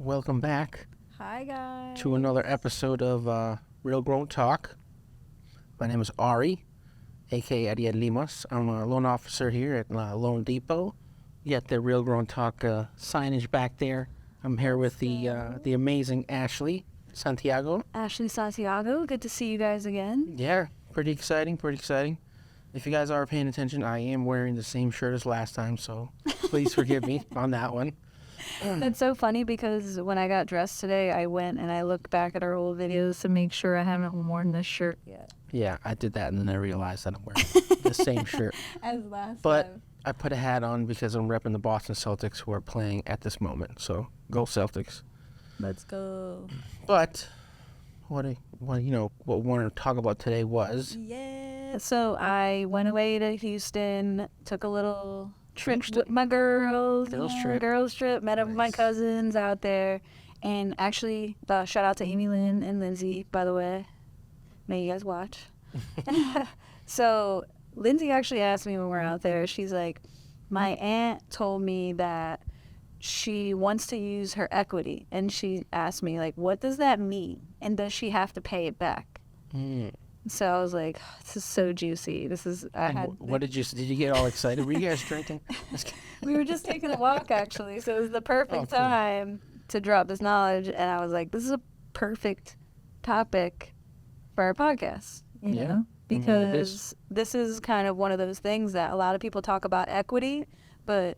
welcome back Hi, guys. to another episode of Real Grown Talk. My name is Ari, aka Ariel Limas. I'm a loan officer here at Loan Depot. You got the Real Grown Talk signage back there. I'm here with the amazing Ashley Santiago. Ashley Santiago. Good to see you guys again. Yeah, pretty exciting. If you guys are paying attention, I am wearing the same shirt as last time, so please forgive me on that one. That's so funny because when I got dressed today, I went and I looked back at our old videos to make sure I haven't worn this shirt yet. Yeah, I did that, and then I realized that I'm wearing the same shirt. As last But time. I put a hat on because I'm repping the Boston Celtics who are playing at this moment. So go Celtics. Let's go. But what we wanted to talk about today was So I went away to Houston, took a little trip with my girls. Girls trip. Met up with my cousins out there. And actually, shout out to Amy Lynn and Lindsay, by the way. May you guys watch. So Lindsay actually asked me when we're out there, she's like, my aunt told me that she wants to use her equity. And she asked me, like, what does that mean? And does she have to pay it back? So I was like, this is so juicy. What did you get all excited? Were you guys drinking? We were just taking a walk, actually. So it was the perfect cool. time to drop this knowledge. And I was like, this is a perfect topic for our podcast, you know? Because this is kind of one of those things that a lot of people talk about equity, but,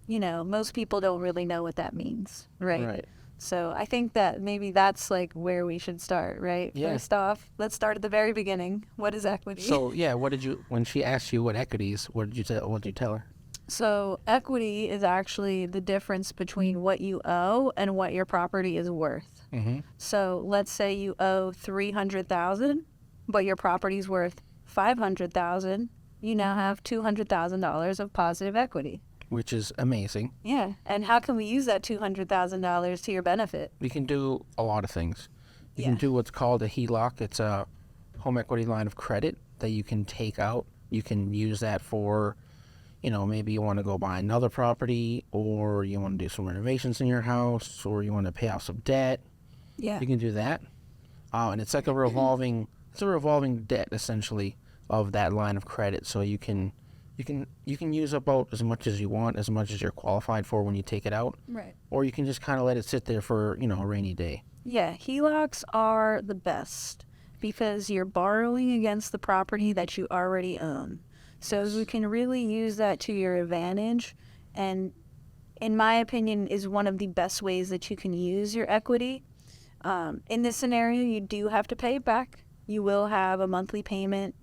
most people don't really know what that means, right? So I think that maybe that's like where we should start, right? Yeah. First off, let's start at the very beginning. What is equity? So yeah, when she asked you what equities, what did you tell her? So equity is actually the difference between what you owe and what your property is worth. Mm-hmm. So let's say you owe $300,000, but your property's worth $500,000. You now have $200,000 of positive equity. Which is amazing. Yeah. And how can we use that $200,000 to your benefit? We can do a lot of things. You can do what's called a HELOC. It's a home equity line of credit that you can take out. You can use that for, maybe you want to go buy another property, or you want to do some renovations in your house, or you want to pay off some debt. Yeah. You can do that. And it's like a revolving debt essentially of that line of credit. So you can use about as much as you want, as much as you're qualified for when you take it out. Right. Or you can just kind of let it sit there for, a rainy day. Yeah, HELOCs are the best because you're borrowing against the property that you already own. So you can really use that to your advantage, and in my opinion is one of the best ways that you can use your equity. In this scenario, you do have to pay it back. You will have a monthly payment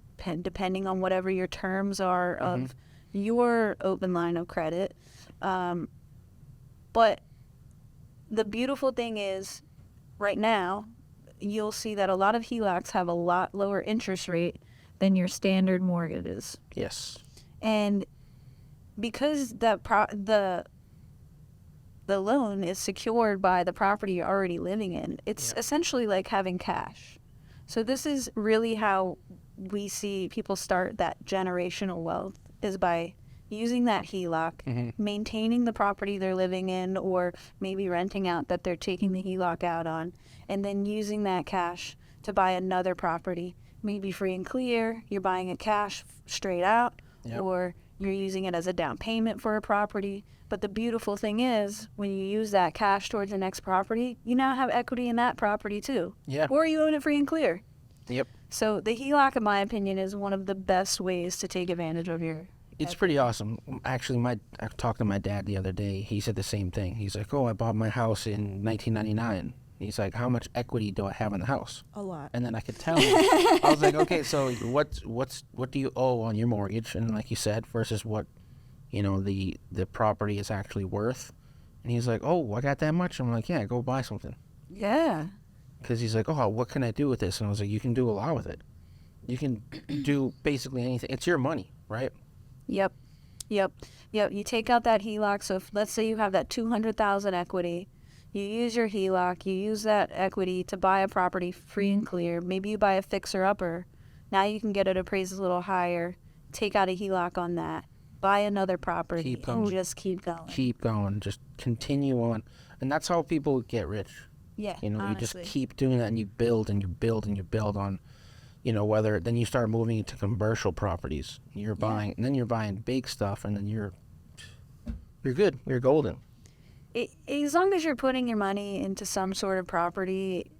depending on whatever your terms are of your open line of credit. But the beautiful thing is, right now, you'll see that a lot of HELOCs have a lot lower interest rate than your standard mortgages. Yes. And because the loan is secured by the property you're already living in, it's essentially like having cash. So this is really how we see people start that generational wealth, is by using that HELOC, maintaining the property they're living in, or maybe renting out that they're taking the HELOC out on, and then using that cash to buy another property, maybe free and clear. You're buying it cash straight out, or you're using it as a down payment for a property. But the beautiful thing is, when you use that cash towards the next property, you now have equity in that property too. Yeah. Or you own it free and clear. Yep. So the HELOC, in my opinion, is one of the best ways to take advantage of your... It's pretty awesome. Actually, I talked to my dad the other day. He said the same thing. He's like, I bought my house in 1999. He's like, how much equity do I have in the house? A lot. And then I could tell him. I was like, okay, so what do you owe on your mortgage? And like you said, versus what, the property is actually worth. And he's like, oh, I got that much? I'm like, yeah, go buy something. Yeah. Because he's like, oh, what can I do with this? And I was like, you can do a lot with it. You can do basically anything. It's your money, right? Yep. You take out that HELOC. So let's say you have that $200,000 equity. You use your HELOC. You use that equity to buy a property free and clear. Maybe you buy a fixer-upper. Now you can get it appraised a little higher. Take out a HELOC on that. Buy another property. Keep going. And just keep going. Keep going. Just continue on. And that's how people get rich. Yeah, You know, honestly. you just keep doing that, and you build and you build and you build on, you know, whether then you start moving into commercial properties. You're buying, and then you're buying big stuff, and then you're good. You're golden. As long as you're putting your money into some sort of property,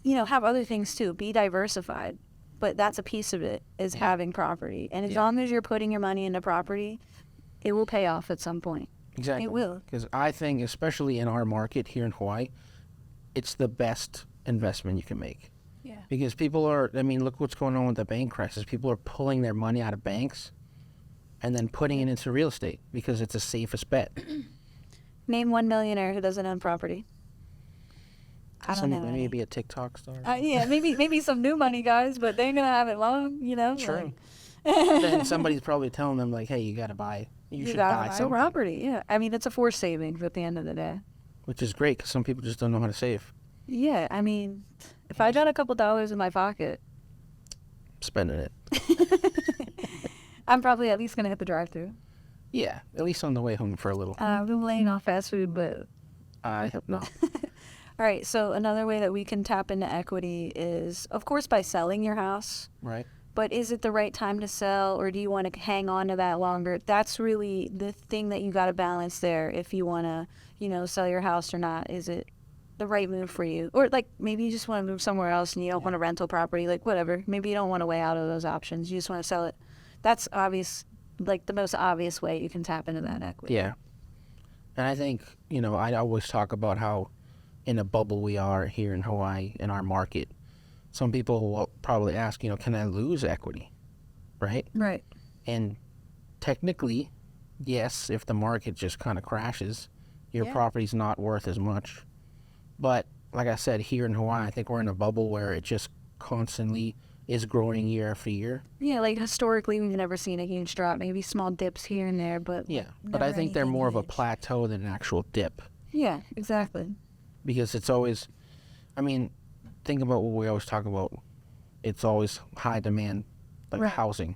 you know, have other things too. Be diversified. But that's a piece of it, is having property. And as long as you're putting your money into property, it will pay off at some point. Exactly. It will. Because I think, especially in our market here in Hawaii, it's the best investment you can make. Yeah. Because people are, I mean, look what's going on with the bank crisis. People are pulling their money out of banks and then putting it into real estate because it's the safest bet. Name one millionaire who doesn't own property. I don't know. Maybe a TikTok star. Yeah, maybe some new money, guys, but they ain't gonna have it long, you know. True. Then somebody's probably telling them like, "Hey, you gotta buy. You should buy buy something." property. Yeah, I mean it's a forced savings at the end of the day. Which is great because some people just don't know how to save. Yeah, I mean, if I got a couple dollars in my pocket, Spending it. I'm probably at least gonna hit the drive-through. Yeah, at least on the way home for a little. I've been laying off fast food, but I hope not. all right. So another way that we can tap into equity is, of course, by selling your house. Right. But is it the right time to sell, or do you want to hang on to that longer? That's really the thing that you got to balance there. If you want to, you know, sell your house or not, is it the right move for you? Or like maybe you just want to move somewhere else and you don't want a rental property, like whatever. Maybe you don't want to weigh out of those options. You just want to sell it. That's obvious, like the most obvious way you can tap into that equity. Yeah. And I think, you know, I always talk about how in a bubble we are here in Hawaii in our market. Some people will probably ask, you know, can I lose equity? Right? Right. And technically, yes, if the market just kind of crashes, your property's not worth as much. But like I said, here in Hawaii, I think we're in a bubble where it just constantly is growing year after year. Yeah, like historically, we've never seen a huge drop. Maybe small dips here and there, but Yeah, but I think they're more of a plateau than an actual dip. Yeah, exactly. Because it's always, I mean, think about what we always talk about. It's always high demand, like housing.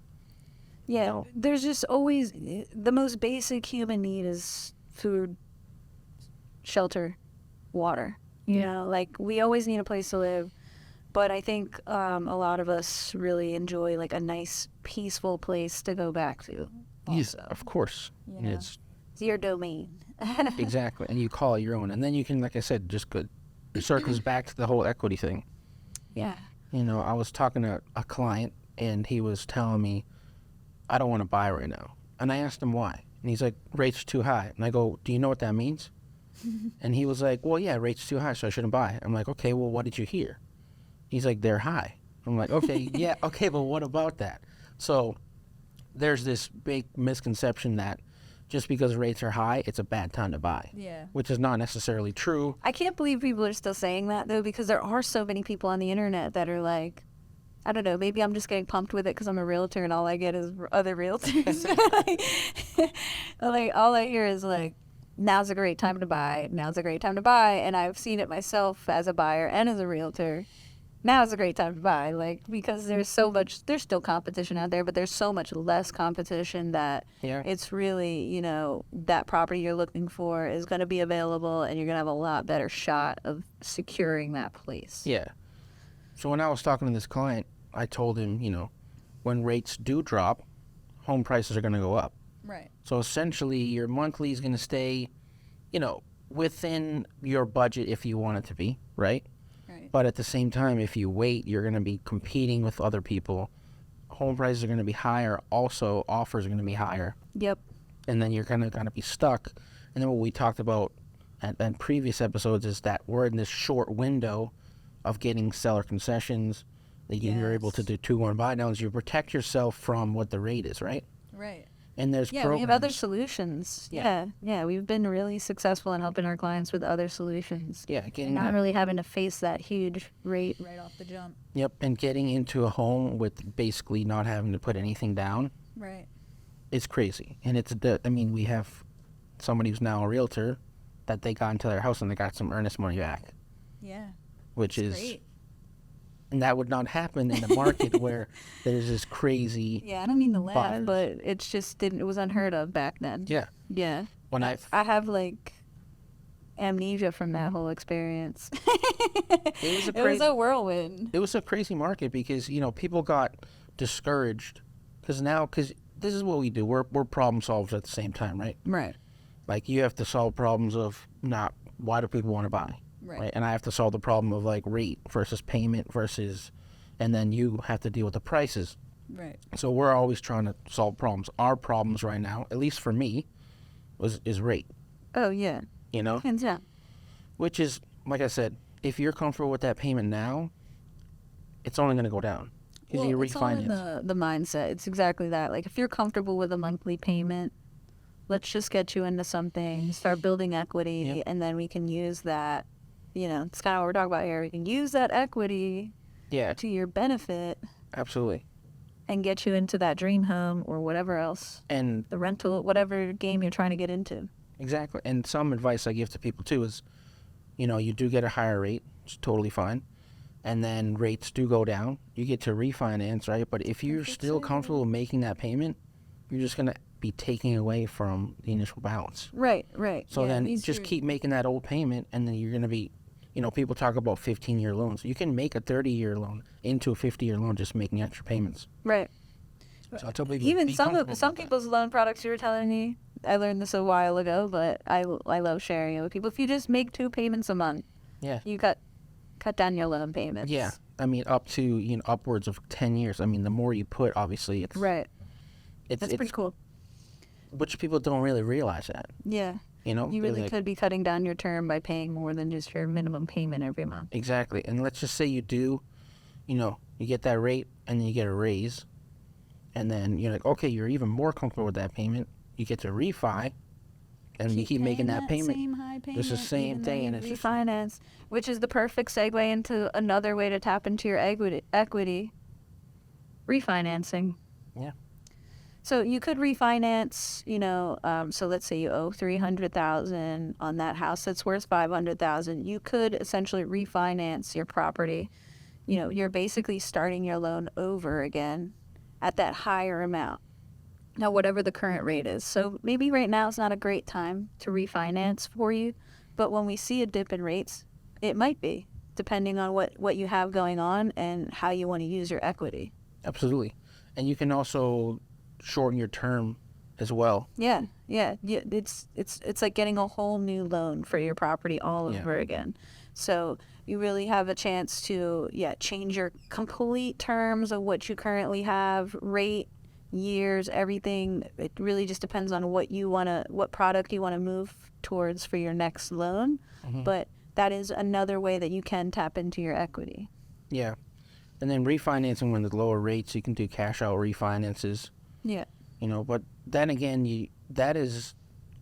Yeah, No. there's just always the most basic human need is food, shelter, water. You know, like we always need a place to live. But I think a lot of us really enjoy like a nice, peaceful place to go back to. Yes, of course. You know? It's It's your domain. exactly, and you call it your own, and then you can, like I said, just go. It circles back to the whole equity thing. Yeah. You know, I was talking to a client, and he was telling me, I don't want to buy right now. And I asked him why. And he's like, rates too high. And I go, do you know what that means? And he was like, well, yeah, rates too high, so I shouldn't buy. I'm like, okay, well, what did you hear? He's like, they're high. I'm like, okay, yeah, okay, but what about that? So there's this big misconception that just because rates are high, it's a bad time to buy. Yeah. Which is not necessarily true. I can't believe people are still saying that, though, because there are so many people on the internet that are like, I don't know, maybe I'm just getting pumped with it because I'm a realtor and all I get is other realtors. Like, all I hear is like, now's a great time to buy. Now's a great time to buy. And I've seen it myself as a buyer and as a realtor. Now is a great time to buy, like, because there's still competition out there, but there's so much less competition that it's really, you know, that property you're looking for is going to be available and you're going to have a lot better shot of securing that place. Yeah. So when I was talking to this client, I told him, you know, when rates do drop, home prices are going to go up. Right. So essentially, your monthly is going to stay, you know, within your budget if you want it to be, right? Right. But at the same time, if you wait, you're going to be competing with other people. Home prices are going to be higher. Also, offers are going to be higher. Yep. And then you're going to be stuck. And then what we talked about at previous episodes is that we're in this short window of getting seller concessions. That you're able to do 2-1 buy downs. You protect yourself from what the rate is, right? Right. And there's we have programs. other solutions. Yeah. We've been really successful in helping our clients with other solutions. Yeah, getting Not really having to face that huge rate right off the jump. Yep, and getting into a home with basically not having to put anything down. Right. It's crazy, and we have somebody who's now a realtor that they got into their house and they got some earnest money back. Yeah. Which is great. And that would not happen in the market where there's this crazy. Yeah, I don't mean to laugh, buyers. but it was unheard of back then. Yeah. Yeah. When I have like amnesia from that whole experience. It was a whirlwind. It was a crazy market because, people got discouraged because this is what we do. We're problem solvers at the same time, right? Right. Like, you have to solve problems of not why do people want to buy, right? And I have to solve the problem of like rate versus payment versus, and then you have to deal with the prices. Right. So we're always trying to solve problems. Our problems right now, at least for me, is rate. Oh, yeah. Hands down. Which is, like I said, if you're comfortable with that payment now, it's only going to go down because you refinance. It's all in the mindset. It's exactly that. Like, if you're comfortable with a monthly payment, let's just get you into something, start building equity, and then we can use that. It's kind of what we're talking about here. We can use that equity to your benefit. Absolutely. And get you into that dream home or whatever else. And the rental, whatever game you're trying to get into. Exactly. And some advice I give to people too is, you do get a higher rate, it's totally fine. And then rates do go down. You get to refinance, right? But if you're still comfortable making that payment, you're just going to be taking away from the initial balance. Right. So then just keep making that old payment, and then you're going to be, people talk about 15-year loans. You can make a 30-year loan into a 50-year loan just making extra payments. Right. So I tell people, even some people's loan products you were telling me, I learned this a while ago, but I love sharing it with people. If you just make 2 payments a month, you cut down your loan payments. Yeah. I mean, up to, upwards of 10 years. I mean, the more you put, obviously, it's... Right. That's pretty cool. Which people don't really realize that. Yeah. You really could be cutting down your term by paying more than just your minimum payment every month. Exactly. And let's just say you do, you get that rate and then you get a raise. And then you're like, okay, you're even more comfortable with that payment. You get to refi, and you keep making that payment. Same high payment. It's the same thing. And it's refinance, which is the perfect segue into another way to tap into your equity. Refinancing. Yeah. So you could refinance, so let's say you owe $300,000 on that house that's worth $500,000. You could essentially refinance your property. You're basically starting your loan over again at that higher amount. Now, whatever the current rate is. So maybe right now is not a great time to refinance for you, but when we see a dip in rates, it might be, depending on what you have going on and how you want to use your equity. Absolutely. And you can also shorten your term as well. Yeah. It's like getting a whole new loan for your property all over again. So you really have a chance to change your complete terms of what you currently have, rate, years, everything. It really just depends on what product you want to move towards for your next loan. Mm-hmm. But that is another way that you can tap into your equity. Yeah. And then refinancing when the lower rates, you can do cash out refinances. Yeah. But then again, that is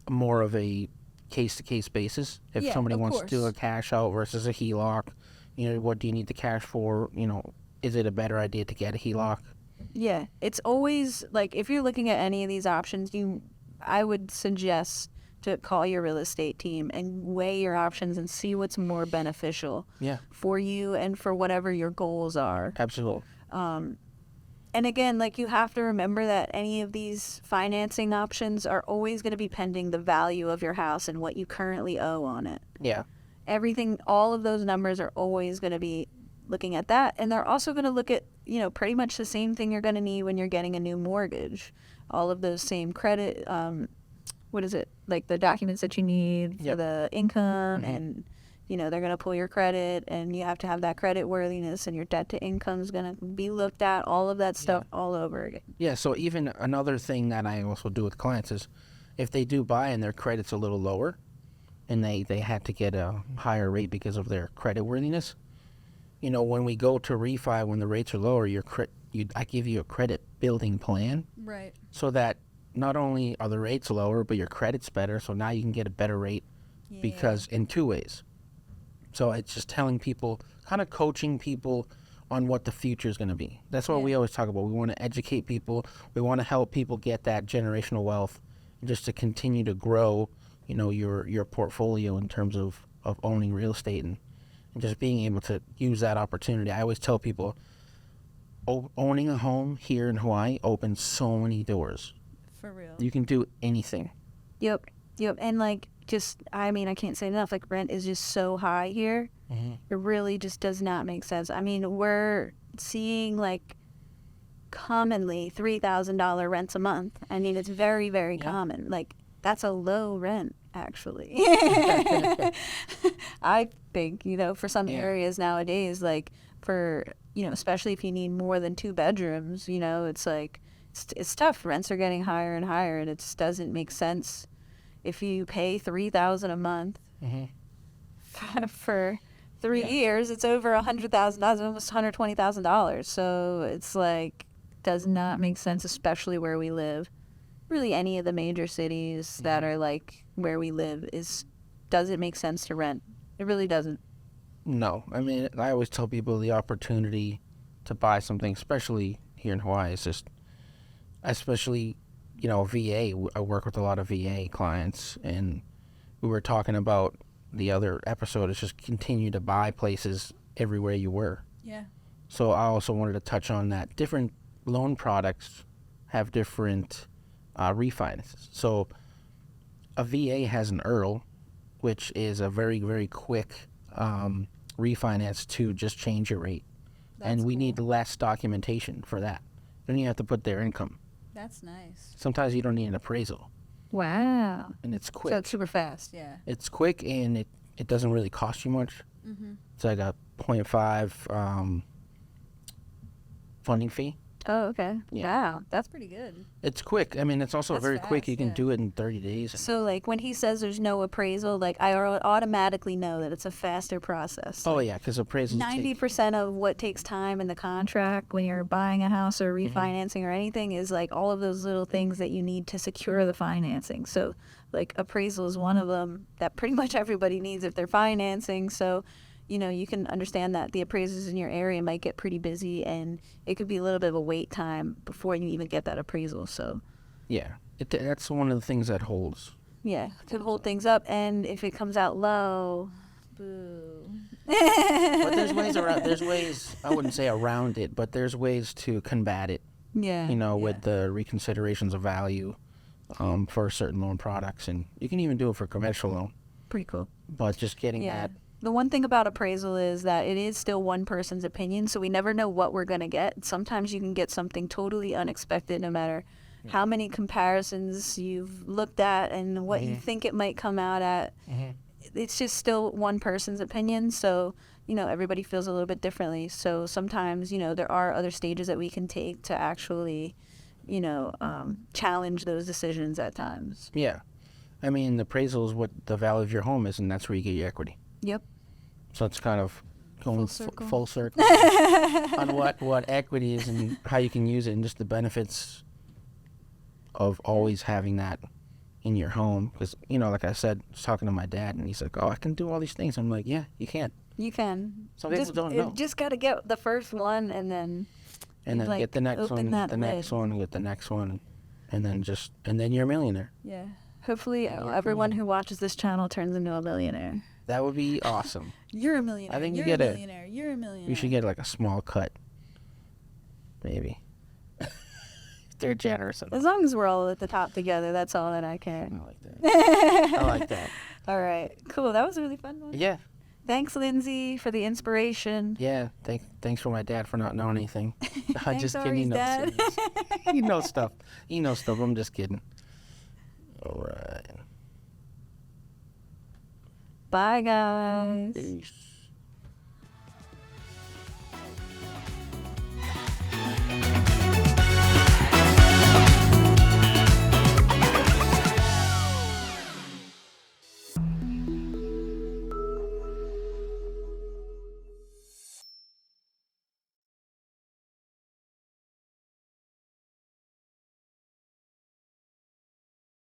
more of a case-to-case basis. If somebody wants to do a cash out versus a HELOC, what do you need the cash for? Is it a better idea to get a HELOC? Yeah. It's always, like, if you're looking at any of these options, I would suggest to call your real estate team and weigh your options and see what's more beneficial for you and for whatever your goals are. Absolutely. And again, like, you have to remember that any of these financing options are always going to be pending the value of your house and what you currently owe on it. Yeah. All of those numbers are always going to be looking at that. And they're also going to look at, pretty much the same thing you're going to need when you're getting a new mortgage. All of those same credit, like the documents that you need for the income, and they're going to pull your credit, and you have to have that credit worthiness, and your debt to income is going to be looked at, all of that stuff all over again. Yeah, so even another thing that I also do with clients is if they do buy and their credit's a little lower and they had to get a higher rate because of their credit worthiness, when we go to refi when the rates are lower, I give you a credit building plan. Right. So that not only are the rates lower, but your credit's better, so now you can get a better rate because in 2 ways. So it's just telling people, kind of coaching people on what the future is going to be. That's what we always talk about. We want to educate people. We want to help people get that generational wealth, just to continue to grow, your portfolio in terms of owning real estate and just being able to use that opportunity. I always tell people, owning a home here in Hawaii opens so many doors. For real. You can do anything. Yep. Yep, and like just I mean I can't say enough. Like rent is just so high here. It really just does not make sense. I mean we're seeing like commonly $3,000 rents a month. I mean it's very very common. Like that's a low rent actually. I think for some areas nowadays, like for especially if you need more than 2 bedrooms, it's like it's tough. Rents are getting higher and higher, and it just doesn't make sense. If you pay $3,000 a month for 3 years, it's over $100,000, almost $120,000. So it's like does not make sense, especially where we live. Really, any of the major cities that are like where we live doesn't make sense to rent. It really doesn't. No, I mean, I always tell people the opportunity to buy something, especially here in Hawaii, is just, especially, VA. I work with a lot of VA clients, and we were talking about the other episode is just continue to buy places everywhere you were. Yeah. So I also wanted to touch on that. Different loan products have different refinances. So a VA has an EARL, which is a very, very quick refinance to just change your rate. And we need less documentation for that. You don't even have to put their income. That's nice. Sometimes you don't need an appraisal. Wow. And it's quick. So it's super fast, yeah. It's quick, and it doesn't really cost you much. It's like a 0.5 funding fee. Oh, okay. Yeah. Wow, that's pretty good. It's quick. I mean, it's also That's very quick. fast, You can yeah. do it in 30 days. So, like, when he says there's no appraisal, like, I automatically know that it's a faster process. Oh, yeah, because appraisals 90% of what takes time in the contract when you're buying a house or refinancing or anything is, like, all of those little things that you need to secure the financing. So, like, appraisal is one of them that pretty much everybody needs if they're financing. So, you can understand that the appraisers in your area might get pretty busy, and it could be a little bit of a wait time before you even get that appraisal. So, yeah, that's one of the things that holds. yeah, could hold things up, and if it comes out low, boo. But there's ways, I wouldn't say around it, but there's ways to combat it, Yeah. with the reconsiderations of value for certain loan products. And you can even do it for commercial loan, Pretty cool. but just getting that. The one thing about appraisal is that it is still one person's opinion, so we never know what we're going to get. Sometimes you can get something totally unexpected no matter how many comparisons you've looked at and what you think it might come out at. It's just still one person's opinion, so, everybody feels a little bit differently. So sometimes, there are other stages that we can take to actually, challenge those decisions at times. Yeah. I mean, the appraisal is what the value of your home is, and that's where you get your equity. Yep. So it's kind of going full circle. circle on what equity is and how you can use it, and just the benefits of always having that in your home. Because, like I said, I was talking to my dad, and he's like, oh, I can do all these things. I'm like, yeah, you can. You can. Some people don't know. Just got to get the first one and then... And then get the next open one, that the next lid. one, get the next one, and then you're a millionaire. Yeah. Hopefully everyone who watches this channel turns into a millionaire. That would be awesome. You're a millionaire. I think you You're get a millionaire. You're a millionaire. You should get like a small cut, maybe. If they're generous enough. As long as we're all at the top together, that's all that I care. I like that. I like that. All right. Cool. That was a really fun one. Yeah. Thanks, Lindsay, for the inspiration. Yeah. Thanks for my dad for not knowing anything. Thanks, Just kidding. Ari's dad. He knows stuff. He knows stuff. I'm just kidding. All right. Bye, guys. Peace.